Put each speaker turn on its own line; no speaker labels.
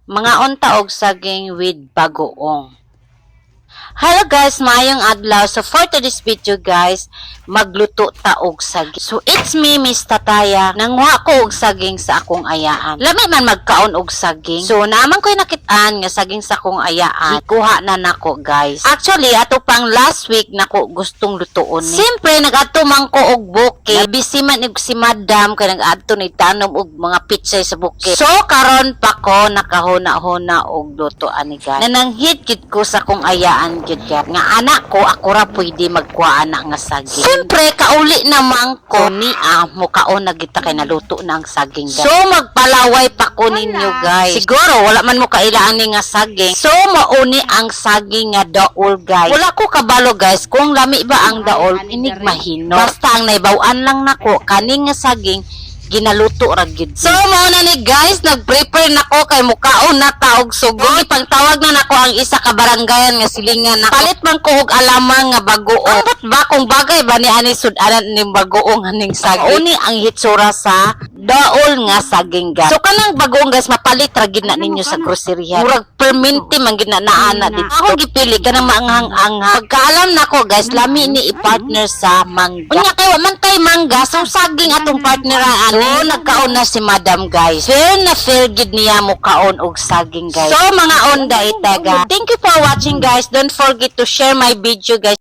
Mga unta og saging with bagoong. Hello guys, mayong adlaw. So for today's video guys, magluto ta og saging. So it's me, Miss Tataya. Nangwa ko og saging sa akong ayaan. Lami man magkaon og saging. So naman ko'y nakitaan nga saging sa akong ayaan. Ikuha na nako guys. Actually, ato pang last week nako gustong lutuon ni. Siyempre, nag-adto man ko og bukid. Busy man og si Madam kay nag-adto ni tanom og mga pitsay sa bukid. So karon pa ko nakahuna-huna og lutoan ni guys. Nananghit gid ko sa akong ayaan gid nga anak ko ako ra pwede magkuha anak nga saging. Siyempre kauli naman ko ni mukaon na kita kay naluto na ang saging guys. So magpalaway pa ko ninyo guys. Siguro wala man mo kailangan ni nga saging. So mauni ang saging nga daol guys. Wala ko kabalo guys kung lami ba ang daol inig mahino. Basta ang naibawan lang nako kaning nga saging ginaluto ra gyud. So mao na ni guys, nag-prepare nako kay mukaon na taog sugod. Pagtawag na nako ang isa ka barangayan nga silingan nako. Palit man ko og alamang nga bagoong. Ambot ba kung bagay ba ni ani sudanan ning bagoong haning saging. Uni ang hitsura sa daol nga saging guys. So kanang bagoong guys mapalit ra gyud na ninyo sa grocery. Murag perminti man gyud na naana dito. Ako gipili kanang maanghang-anghang. Pagkaalam nako guys, lami ni i-partner sa mangga. Unya kay wa man tay mangga, so saging atong partneran. So, nagkaon na si Madam guys. Fair na fair gid niya mo kaon og saging guys. So, mga onda itaga. Thank you for watching guys. Don't forget to share my video guys.